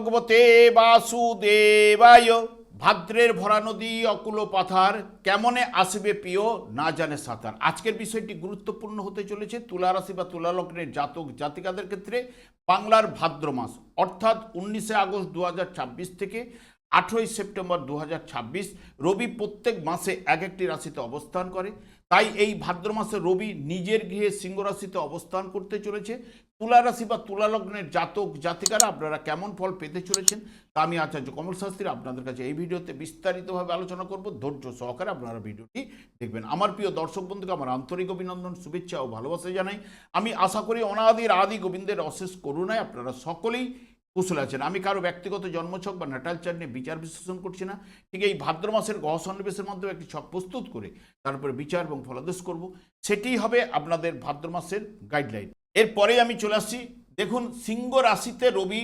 ভগবতে বাসুদেবায়। ভাদ্রের ভরা নদী অকুল পাথার, কেমনে আসবে প্রিয় না জানে সাঁতার। আজকের বিষয়টি গুরুত্বপূর্ণ হতে চলেছে তুলা রাশি বা তুলা লগ্নের জাতক জাতিকাদের ক্ষেত্রে। বাংলার ভাদ্র মাস অর্থাৎ 19 আগস্ট 2026 থেকে 18 সেপ্টেম্বর 2026 রবি প্রত্যেক মাসে এক একটি রাশিতে অবস্থান করে। তাই এই ভাদ্র মাসে রবি নিজের গৃহে সিংহ রাশিতে অবস্থান করতে চলেছে। তুলা রাশি বা তুলা লগ্নের জাতক জাতিকারা আপনারা কেমন ফল পেতে চলেছেন তা আমি আচার্য কমল শাস্ত্রী আপনাদের কাছে এই ভিডিওতে বিস্তারিতভাবে আলোচনা করব। ধৈর্য সহকারে আপনারা ভিডিওটি দেখবেন। আমার প্রিয় দর্শক বন্ধুকে আমার আন্তরিক অভিনন্দন, শুভেচ্ছা ও ভালোবাসা জানাই। আমি আশা করি অনাদির আদি গোবিন্দের অশেষ করুণায় আপনারা সকলেই কুশল আছেন। আমি কারো ব্যক্তিগত জন্মছক বা ন্যাটাল চার্ট নিয়ে বিচার বিশ্লেষণ করছি না। ঠিক এই ভাদ্র মাসের গ্রহ সন্নিবেশের মাধ্যমে একটি ছক প্রস্তুত করে তারপরে বিচার এবং ফলাদেশ করব, সেটিই হবে আপনাদের ভাদ্র মাসের গাইডলাইন। এরপরে আমি চলে আসছি। দেখুন, সিংহ রাশিতে রবি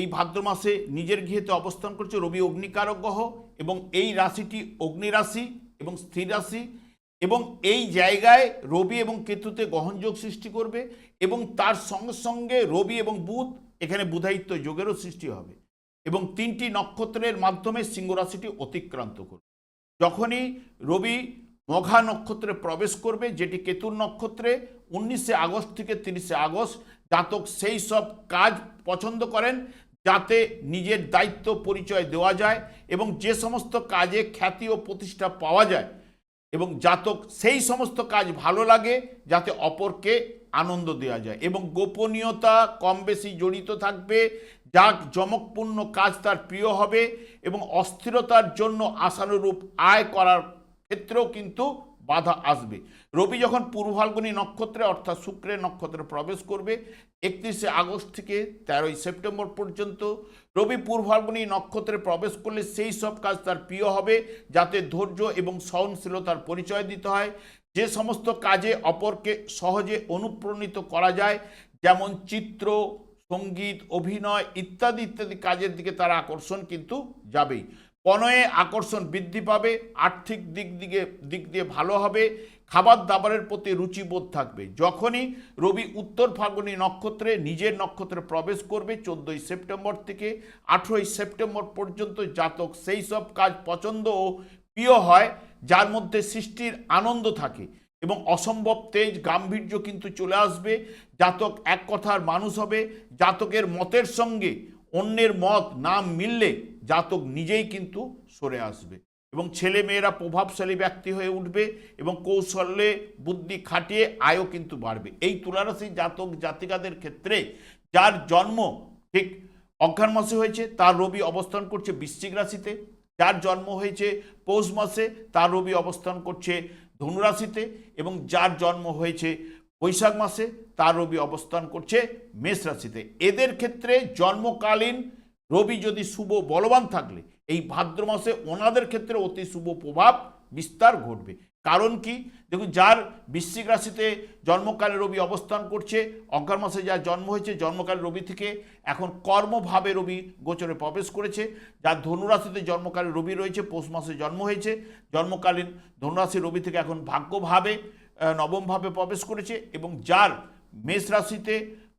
এই ভাদ্র মাসে নিজের গৃহেতে অবস্থান করছে। রবি অগ্নিকারক গ্রহ এবং এই রাশিটি অগ্নি রাশি এবং স্থির রাশি, এবং এই জায়গায় রবি এবং কেতুতে গ্রহণযোগ সৃষ্টি করবে এবং তার সঙ্গে সঙ্গে রবি এবং বুধ, এখানে বুধায়িত্ব যোগেরও সৃষ্টি হবে এবং 3টি নক্ষত্রের মাধ্যমে সিংহ রাশিটি অতিক্রান্ত করবে। যখনই রবি মঘা নক্ষত্রে প্রবেশ করবে, যেটি কেতুর নক্ষত্রে, 19 আগস্ট থেকে 30 আগস্ট জাতক সেই সব কাজ পছন্দ করেন যাতে নিজের দায়িত্ব পরিচয় দেওয়া যায় এবং যে সমস্ত কাজে খ্যাতি ও প্রতিষ্ঠা পাওয়া যায়, এবং জাতক সেই সমস্ত কাজ ভালো লাগে যাতে অপরকে আনন্দ দেওয়া যায়, এবং গোপনীয়তা কম বেশি জড়িত থাকবে। যাক জমকপূর্ণ কাজ তার প্রিয় হবে এবং অস্থিরতার জন্য আশানুরূপ আয় করার ক্ষেত্রেও কিন্তু বাধা আসবে। রবি যখন পূর্ব ফাল্গুনী নক্ষত্রে অর্থাৎ শুক্রের নক্ষত্রে প্রবেশ করবে 31 আগস্ট থেকে 13 সেপ্টেম্বর পর্যন্ত, রবি পূর্ব ফাল্গুনী নক্ষত্রে প্রবেশ করলে সেই সব কাজ তার প্রিয় হবে যাতে ধৈর্য এবং সহনশীলতার পরিচয় দিতে হয়। যে সমস্ত কাজে অপরকে সহজে অনুপ্রাণিত করা যায়, যেমন চিত্র, সঙ্গীত, অভিনয় ইত্যাদি ইত্যাদি কাজের দিকে তার আকর্ষণ কিন্তু যাবেই। পণয়ে আকর্ষণ বৃদ্ধি পাবে, আর্থিক দিক দিয়ে ভালো হবে, খাবার দাবারের প্রতি রুচিবোধ থাকবে। যখনই রবি উত্তর ফাল্গুনী নক্ষত্রে নিজের নক্ষত্রে প্রবেশ করবে 14 সেপ্টেম্বর থেকে 18 সেপ্টেম্বর পর্যন্ত, জাতক সেই সব কাজ পছন্দ ও প্রিয় হয় যার মধ্যে সৃষ্টির আনন্দ থাকে এবং অসম্ভব তেজ গাম্ভীর্য কিন্তু চলে আসবে। জাতক এক কথার মানুষ হবে। জাতকের মতের সঙ্গে অন্যের মত না মিললে জাতক নিজেই কিন্তু সরে আসবে এবং ছেলে মেয়েরা প্রভাবশালী ব্যক্তি হয়ে উঠবে এবং কৌশলে বুদ্ধি খাটিয়ে আয়ও কিন্তু বাড়বে। এই তুলারাশি জাতক জাতিকাদের ক্ষেত্রে যার জন্ম ঠিক অঘ্রাণ মাসে হয়েছে তার রবি অবস্থান করছে বৃশ্চিক রাশিতে, যার জন্ম হয়েছে পৌষ মাসে তার রবি অবস্থান করছে ধনুরাশিতে, এবং যার জন্ম হয়েছে বৈশাখ মাসে তার রবি অবস্থান করছে মেষ রাশিতে। এদের ক্ষেত্রে জন্মকালীন রবি যদি শুভ বলবান থাকলে এই ভাদ্র মাসে ওনাদের ক্ষেত্রে অতি শুভ প্রভাব বিস্তার ঘটবে। কারণ কি, দেখুন, যার বৃশ্চিক রাশিতে জন্মকালে রবি অবস্থান করছে, অঘ্রাণ মাসে যার জন্ম হয়েছে জন্মকালে রবি থেকে এখন কর্মভাবে রবি গোচরে প্রবেশ করেছে। যার ধনুরাশিতে জন্মকালে রবি রয়েছে, পৌষ মাসে জন্ম হয়েছে, জন্মকালীন ধনুরাশি রবি থেকে এখন ভাগ্যভাবে নবমভাবে প্রবেশ করেছে, এবং যার মেষ রাশিতে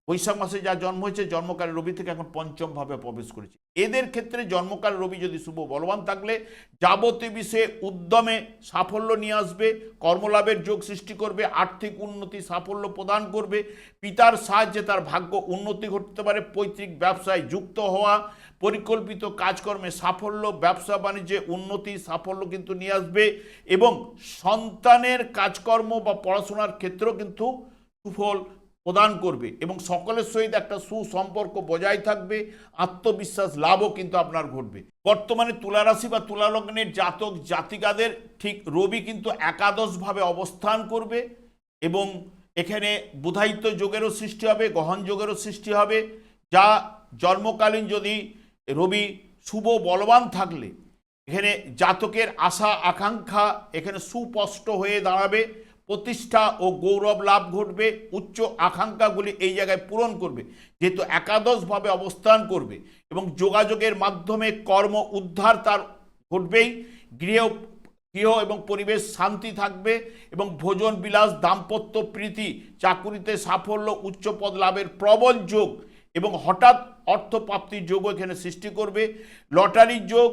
বৈশাখ মাসে যার জন্ম হয়েছে জন্মকালে রবি থেকে এখন পঞ্চমভাবে প্রবেশ করেছে। এদের ক্ষেত্রে জন্মকাল রবি যদি শুভ বলবান থাকলে যাবতীয় বিষয়ে উদ্যমে সাফল্য নিয়ে আসবে, কর্মলাভের যোগ সৃষ্টি করবে, আর্থিক উন্নতি সাফল্য প্রদান করবে, পিতার সাহায্যে তার ভাগ্য উন্নতি ঘটতে পারে, পৈতৃক ব্যবসায় যুক্ত হওয়া, পরিকল্পিত কাজকর্মে সাফল্য, ব্যবসা বাণিজ্যে উন্নতি সাফল্য কিন্তু নিয়ে আসবে, এবং সন্তানের কাজকর্ম বা পড়াশোনার ক্ষেত্রেও কিন্তু সুফল প্রদান করবে এবং সকলের সহিত একটা সুসম্পর্ক বজায় থাকবে, আত্মবিশ্বাস লাভও কিন্তু আপনার ঘটবে। বর্তমানে তুলা রাশি বা তুলা লগ্নের জাতক জাতিকাদের ঠিক রবি কিন্তু একাদশভাবে অবস্থান করবে এবং এখানে বুধায়িত্ব যোগেরও সৃষ্টি হবে, গ্রহণ যোগেরও সৃষ্টি হবে। যা জন্মকালীন যদি রবি শুভ বলবান থাকলে এখানে জাতকের আশা আকাঙ্ক্ষা এখানে সুস্পষ্ট হয়ে দাঁড়াবে, প্রতিষ্ঠা ও গৌরব লাভ ঘটবে, উচ্চ আকাঙ্ক্ষাগুলি এই জায়গায় পূরণ করবে যেহেতু একাদশভাবে অবস্থান করবে, এবং যোগাযোগের মাধ্যমে কর্ম উদ্ধার তার ঘটবেই। গৃহ এবং পরিবেশ শান্তি থাকবে এবং ভোজন বিলাস, দাম্পত্য প্রীতি, চাকুরিতে সাফল্য, উচ্চ পদ লাভের প্রবল যোগ এবং হঠাৎ অর্থপ্রাপ্তির যোগও এখানে সৃষ্টি করবে। লটারির যোগ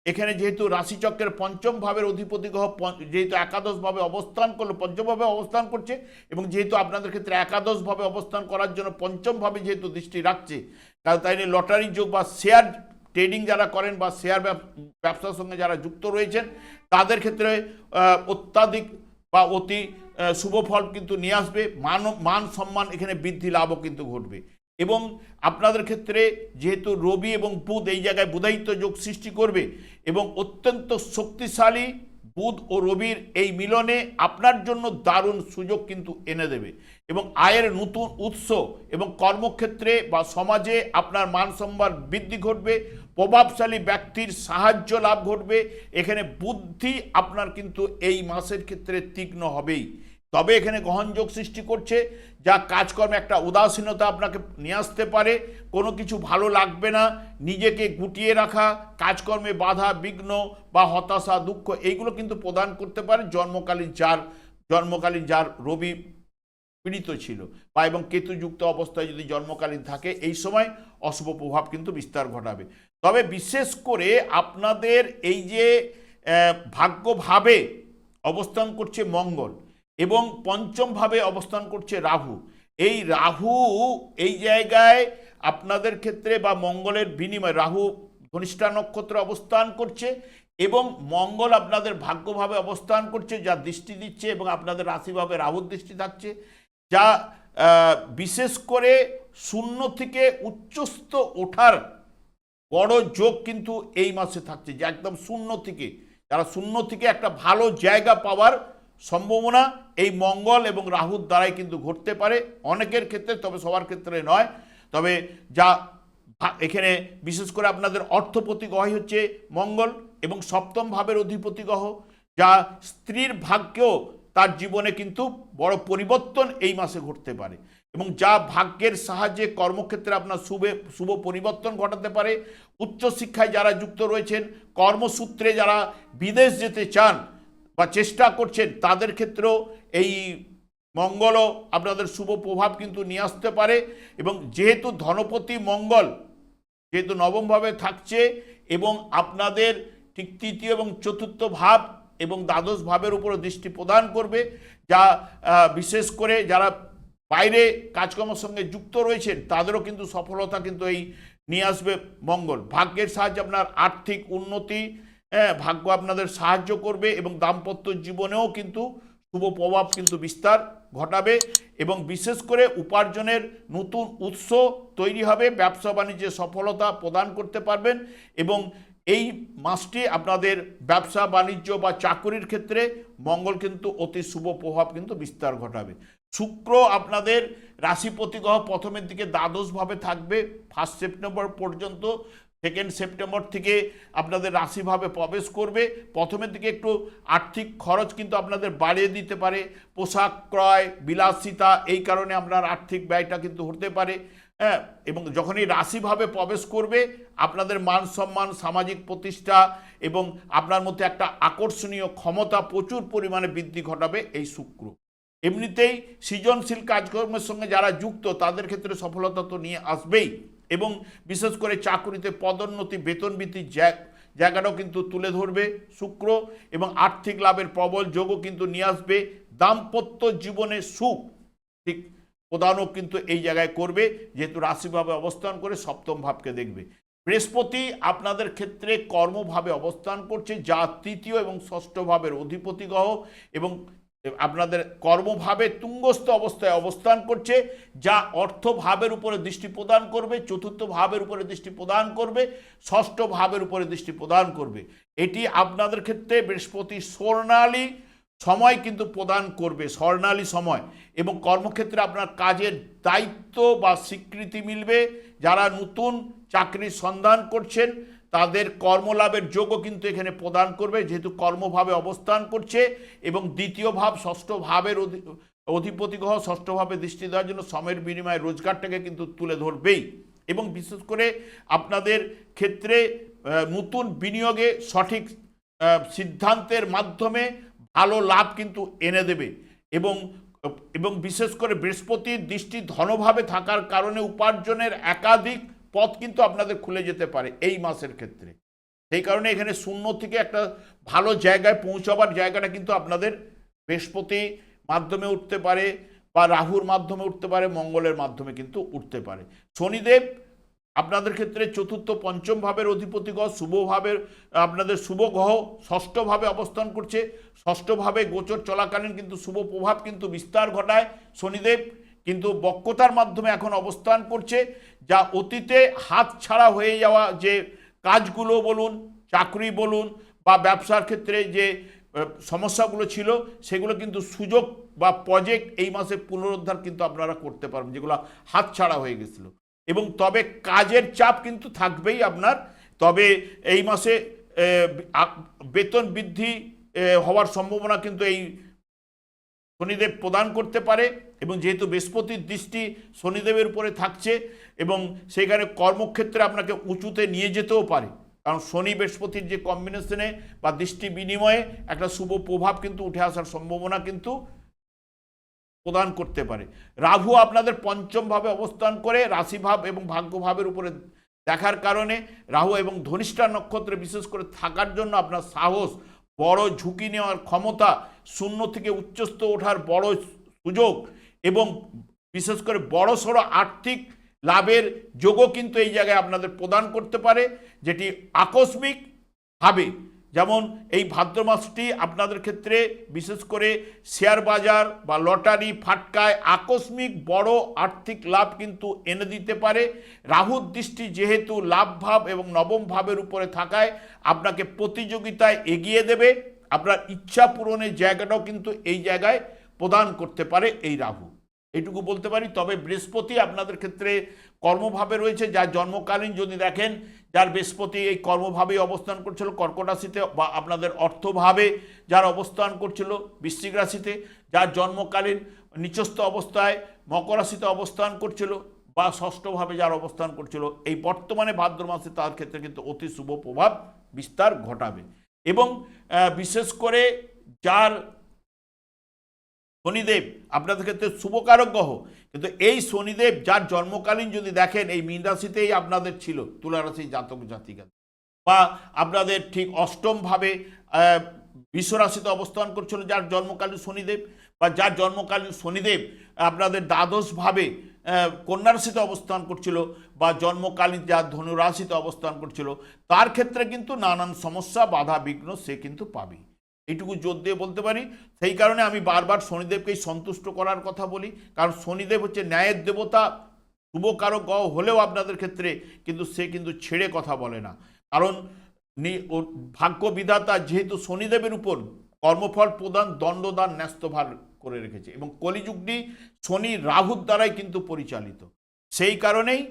এখানে যেহেতু রাশিচক্রের পঞ্চম ভাবের অধিপতি গ্রহ যেহেতু একাদশভাবে অবস্থান করলো, পঞ্চমভাবে অবস্থান করছে, এবং যেহেতু আপনাদের ক্ষেত্রে একাদশভাবে অবস্থান করার জন্য পঞ্চমভাবে যেহেতু দৃষ্টি রাখছে, তাই লটারির যোগ বা শেয়ার ট্রেডিং যারা করেন বা শেয়ার ব্যবসার সঙ্গে যারা যুক্ত রয়েছেন তাদের ক্ষেত্রে অত্যাধিক বা অতি শুভ ফল কিন্তু নিয়ে আসবে। মান সম্মান এখানে বৃদ্ধি লাভও কিন্তু ঘটবে। এবং আপনাদের ক্ষেত্রে যেহেতু রবি এবং বুধ এই জায়গায় বুধায়িত্ব যোগ সৃষ্টি করবে, এবং অত্যন্ত শক্তিশালী বুধ ও রবির এই মিলনে আপনার জন্য দারুণ সুযোগ কিন্তু এনে দেবে, এবং আয়ের নতুন উৎস এবং কর্মক্ষেত্রে বা সমাজে আপনার মান সম্মান বৃদ্ধি ঘটবে। প্রভাবশালী ব্যক্তির সাহায্য লাভ ঘটবে। এখানে বুদ্ধি আপনার কিন্তু এই মাসের ক্ষেত্রে তীক্ষ্ণ হবেই। তবে এখানে গ্রহণযোগ সৃষ্টি করছে, যা কাজকর্মে একটা উদাসীনতা আপনাকে নিয়ে আসতে পারে। কোনো কিছু ভালো লাগবে না, নিজেকে গুটিয়ে রাখা, কাজকর্মে বাধা বিঘ্ন বা হতাশা দুঃখ এইগুলো কিন্তু প্রদান করতে পারে জন্মকালীন যার রবি পীড়িত ছিল বা এবং কেতুযুক্ত অবস্থায় যদি জন্মকালীন থাকে, এই সময় অশুভ প্রভাব কিন্তু বিস্তার ঘটাবে। তবে বিশেষ করে আপনাদের এই যে ভাগ্যভাবে অবস্থান করছে মঙ্গল এবং পঞ্চমভাবে অবস্থান করছে রাহু, এই রাহু এই জায়গায় আপনাদের ক্ষেত্রে বা মঙ্গলের বিনিময়ে রাহু ধনিষ্ঠা নক্ষত্রে অবস্থান করছে এবং মঙ্গল আপনাদের ভাগ্যভাবে অবস্থান করছে, যা দৃষ্টি দিচ্ছে, এবং আপনাদের রাশিভাবে রাহুর দৃষ্টি থাকছে, যা বিশেষ করে শূন্য থেকে উচ্চস্থ ওঠার বড় যোগ কিন্তু এই মাসে থাকছে, যে একদম শূন্য থেকে একটা ভালো জায়গা পাওয়ার সম্ভাবনা এই মঙ্গল এবং রাহুর দ্বারাই কিন্তু ঘটতে পারে অনেকের ক্ষেত্রে, তবে সবার ক্ষেত্রে নয়। তবে যা এখানে বিশেষ করে আপনাদের অর্থপতি গ্রহই হচ্ছে মঙ্গল এবং সপ্তম ভাবের অধিপতি গ্রহ, যা স্ত্রীর ভাগ্যেও তার জীবনে কিন্তু বড় পরিবর্তন এই মাসে ঘটতে পারে, এবং যা ভাগ্যের সাহায্যে কর্মক্ষেত্রে আপনার শুভ পরিবর্তন ঘটাতে পারে। উচ্চশিক্ষায় যারা যুক্ত রয়েছেন, কর্মসূত্রে যারা বিদেশ যেতে চান বা চেষ্টা করছেন, তাদের ক্ষেত্রেও এই মঙ্গলও আপনাদের শুভ প্রভাব কিন্তু নিয়ে আসতে পারে। এবং যেহেতু ধনপতি মঙ্গল যেহেতু নবমভাবে থাকছে এবং আপনাদের ঠিক তৃতীয় এবং চতুর্থ ভাব এবং দ্বাদশ ভাবের উপরে দৃষ্টি প্রদান করবে, যা বিশেষ করে যারা বাইরে কাজকর্মের সঙ্গে যুক্ত রয়েছেন তাদেরও কিন্তু সফলতা কিন্তু এই নিয়ে আসবে মঙ্গল। ভাগ্যের সাহায্যে আপনার আর্থিক উন্নতি, ভাগ্য আপনাদের সাহায্য করবে এবং দাম্পত্য জীবনেও কিন্তু শুভ প্রভাব কিন্তু বিস্তার ঘটাবে, এবং বিশেষ করে উপার্জনের নতুন উৎস তৈরি হবে, ব্যবসা বাণিজ্যে সফলতা প্রদান করতে পারবেন, এবং এই মাসটি আপনাদের ব্যবসা বাণিজ্য বা চাকরির ক্ষেত্রে মঙ্গল কিন্তু অতি শুভ প্রভাব কিন্তু বিস্তার ঘটাবে। শুক্র আপনাদের রাশিপতি গ্রহ প্রথমের দিকে দ্বাদশভাবে থাকবে 1 সেপ্টেম্বর পর্যন্ত। 2 সেপ্টেম্বর থেকে আপনাদের রাশিভাবে প্রবেশ করবে। প্রথমের দিকে একটু আর্থিক খরচ কিন্তু আপনাদের বাড়িয়ে দিতে পারে, পোশাক ক্রয় বিলাসিতা, এই কারণে আপনার আর্থিক ব্যয়টা কিন্তু হতে পারে। এবং যখনই রাশিভাবে প্রবেশ করবে আপনাদের মান সম্মান, সামাজিক প্রতিষ্ঠা এবং আপনার মধ্যে একটা আকর্ষণীয় ক্ষমতা প্রচুর পরিমাণে বৃদ্ধি ঘটাবে এই শুক্র। এমনিতেই সৃজনশীল কাজকর্মের সঙ্গে যারা যুক্ত তাদের ক্ষেত্রে সফলতা তো নিয়ে আসবেই, এবং বিশেষ করে চাকরিতে পদোন্নতি, বেতন বৃদ্ধির জায়গাটাও কিন্তু তুলে ধরবে শুক্র, এবং আর্থিক লাভের প্রবল যোগও কিন্তু নিয়ে আসবে। দাম্পত্য জীবনে সুখ ঠিক প্রদানও কিন্তু এই জায়গায় করবে, যেহেতু রাশিভাবে অবস্থান করে সপ্তম ভাবকে দেখবে। বৃহস্পতি আপনাদের ক্ষেত্রে কর্মভাবে অবস্থান করছে, যা তৃতীয় এবং ষষ্ঠ ভাবের অধিপতি গ্রহ, এবং আপনাদের কর্মভাবে তুঙ্গস্থ অবস্থায় অবস্থান করছে, যা অর্থ ভাবের উপরে দৃষ্টি প্রদান করবে, চতুর্থ ভাবের উপরে দৃষ্টি প্রদান করবে, ষষ্ঠ ভাবের উপরে দৃষ্টি প্রদান করবে। এটি আপনাদের ক্ষেত্রে বৃহস্পতি স্বর্ণালী সময় কিন্তু প্রদান করবে, স্বর্ণালী সময়, এবং কর্মক্ষেত্রে আপনার কাজের দায়িত্ব বা স্বীকৃতি মিলবে। যারা নতুন চাকরির সন্ধান করছেন তাদের কর্মলাভের যোগও কিন্তু এখানে প্রদান করবে, যেহেতু কর্মভাবে অবস্থান করছে, এবং দ্বিতীয় ভাব ষষ্ঠ ভাবের অধিপতি গ্রহ ষষ্ঠ ভাবে দৃষ্টি দেওয়ার জন্য সময়ের বিনিময়ে রোজগারটাকে কিন্তু তুলে ধরবেই। এবং বিশেষ করে আপনাদের ক্ষেত্রে নতুন বিনিয়োগে সঠিক সিদ্ধান্তের মাধ্যমে ভালো লাভ কিন্তু এনে দেবে, এবং এবং বিশেষ করে বৃহস্পতির দৃষ্টি ধনভাবে থাকার কারণে উপার্জনের একাধিক পথ কিন্তু আপনাদের খুলে যেতে পারে এই মাসের ক্ষেত্রে। সেই কারণে এখানে শূন্য থেকে একটা ভালো জায়গায় পৌঁছাবার জায়গাটা কিন্তু আপনাদের বৃহস্পতি মাধ্যমে উঠতে পারে, বা রাহুর মাধ্যমে উঠতে পারে, মঙ্গলের মাধ্যমে কিন্তু উঠতে পারে। শনিদেব আপনাদের ক্ষেত্রে চতুর্থ পঞ্চম ভাবের অধিপতি গ্রহ, শুভ ভাবের আপনাদের শুভ গ্রহ ষষ্ঠভাবে অবস্থান করছে। ষষ্ঠভাবে গোচর চলাকালীন কিন্তু শুভ প্রভাব কিন্তু বিস্তার ঘটায় শনিদেব, কিন্তু বক্রতার মাধ্যমে এখন অবস্থান করছে, যা অতীতে হাত ছাড়া হয়ে যাওয়া যে কাজগুলো বলুন, চাকরি বলুন, বা ব্যবসার ক্ষেত্রে যে সমস্যাগুলো ছিল সেগুলো কিন্তু সুযোগ বা প্রজেক্ট এই মাসে পুনরুদ্ধার কিন্তু আপনারা করতে পারবেন, যেগুলো হাত ছাড়া হয়ে গেছিল। এবং তবে কাজের চাপ কিন্তু থাকবেই আপনার। তবে এই মাসে বেতন বৃদ্ধি হওয়ার সম্ভাবনা কিন্তু এই শনিদেব প্রদান করতে পারে। এবং যেহেতু বৃহস্পতির দৃষ্টি শনিদেবের উপরে থাকছে, এবং সেখানে কর্মক্ষেত্রে আপনাকে উঁচুতে নিয়ে যেতেও পারে, কারণ শনি বৃহস্পতির যে কম্বিনেশনে বা দৃষ্টি বিনিময়ে একটা শুভ প্রভাব কিন্তু উঠে আসার সম্ভাবনা কিন্তু প্রদান করতে পারে। রাহু আপনাদের পঞ্চমভাবে অবস্থান করে রাশিভাব এবং ভাগ্যভাবের উপরে দেখার কারণে রাহু এবং ধনিষ্ঠা নক্ষত্রে বিশেষ করে থাকার জন্য আপনার সাহস, বড় ঝুঁকি নেওয়ার ক্ষমতা, শূন্য থেকে উচ্চস্থ ওঠার বড় সুযোগ এবং বিশেষ করে বড়সড় আর্থিক লাভের যোগও কিন্তু এই জায়গায় আপনাদের প্রদান করতে পারে, যেটি আকস্মিকভাবে, যেমন এই ভাদ্র মাসটি আপনাদের ক্ষেত্রে বিশেষ করে শেয়ার বাজার বা লটারি ফাটকায় আকস্মিক বড় আর্থিক লাভ কিন্তু এনে দিতে পারে। রাহুর দৃষ্টি যেহেতু লাভ ভাব এবং নবম ভাবের উপরে থাকায় আপনাকে প্রতিযোগিতায় এগিয়ে দেবে, আপনার ইচ্ছা পূরণের জায়গাটাও কিন্তু এই জায়গায় প্রদান করতে পারে এই রাহু, এইটুকু বলতে পারি। তবে বৃহস্পতি আপনাদের ক্ষেত্রে কর্মভাবে রয়েছে, যার জন্মকালীন যদি দেখেন, যার বৃহস্পতি এই কর্মভাবেই অবস্থান করছিল কর্কট রাশিতে, বা আপনাদের অর্থভাবে যার অবস্থান করছিল বৃশ্চিক রাশিতে, যার জন্মকালীন নিচস্থ অবস্থায় মকর রাশিতে অবস্থান করছিল, বা ষষ্ঠভাবে যার অবস্থান করছিল, এই বর্তমানে ভাদ্র মাসে তার ক্ষেত্রে কিন্তু অতি শুভ প্রভাব বিস্তার ঘটাবে। এবং বিশেষ করে যার শনিদেব আপনাদের ক্ষেত্রে শুভকারক গ্রহ, কিন্তু এই শনিদেব যার জন্মকালীন যদি দেখেন এই মীন রাশিতেই আপনাদের ছিল, তুলা রাশি জাতক জাতিকা, বা আপনাদের ঠিক অষ্টমভাবে বিশ্ব রাশিতে অবস্থান করছিল যার জন্মকালীন শনিদেব, বা যার জন্মকালীন শনিদেব আপনাদের দ্বাদশভাবে কন্যা রাশিতে অবস্থান করছিল, বা জন্মকালীন যার ধনু রাশিতে অবস্থান করছিল, তার ক্ষেত্রে কিন্তু নানান সমস্যা বাধা বিঘ্ন সে কিন্তু পাবে, এইটুকু জোর দিয়ে বলতে পারি। সেই কারণে আমি বারবার শনিদেবকেই সন্তুষ্ট করার কথা বলি, কারণ শনিদেব হচ্ছে ন্যায়ের দেবতা, শুভকারক গ্রহ হলেও আপনাদের ক্ষেত্রে কিন্তু সে কিন্তু ছেড়ে কথা বলে না, কারণ ভাগ্য বিধাতা যেহেতু শনিদেবের উপর কর্মফল প্রদান, দণ্ডদান, ন্যস্তভার করে রেখেছে, এবং কলিযুগটি শনি রাহুর দ্বারাই কিন্তু পরিচালিত। সেই কারণেই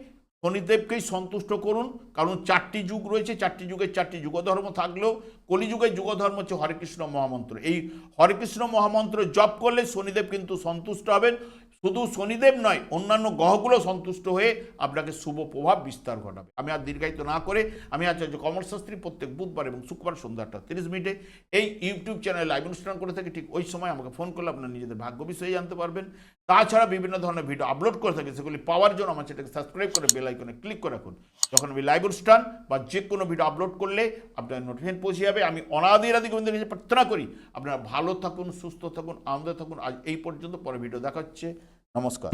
শনিদেবকেই সন্তুষ্ট করুন, কারণ চারটি যুগ রয়েছে, চারটি যুগের চারটি যুগধর্ম থাকলেও কলিযুগের যুগধর্ম হচ্ছে হরেকৃষ্ণ মহামন্ত্র। এই হরেকৃষ্ণ মহামন্ত্র জপ করলে শনিদেব কিন্তু সন্তুষ্ট হবেন। শুধু শনিদেব নয়, অন্যান্য গ্রহগুলো সন্তুষ্ট হয়ে আপনাকে শুভ প্রভাব বিস্তার ঘটাবে। আমি আর দীর্ঘায়িত না করে, আমি আচার্য কমল শাস্ত্রী প্রত্যেক বুধবার এবং শুক্রবার সন্ধ্যা 8:30 এই ইউটিউব চ্যানেলে লাইভ অনুষ্ঠান করে থাকি। ঠিক ওই সময় আমাকে ফোন করলে আপনারা নিজেদের ভাগ্য বিষয়ে জানতে পারবেন। তাছাড়া বিভিন্ন ধরনের ভিডিও আপলোড করে থাকি, সেগুলি পাওয়ার জন্য আমার চ্যানেলকে সাবস্ক্রাইব করে বেল আইকনে ক্লিক করে রাখুন। যখন আমি লাইভ অনুষ্ঠান বা যে কোনো ভিডিও আপলোড করলে আপনার নোটিফিকেশন পৌঁছে যাবে। আমি অনাদি গোবিন্দের কাছে প্রার্থনা করি আপনারা ভালো থাকুন, সুস্থ থাকুন, আনন্দে থাকুন। আজ এই পর্যন্ত, পরে ভিডিও দেখা হচ্ছে। নমস্কার।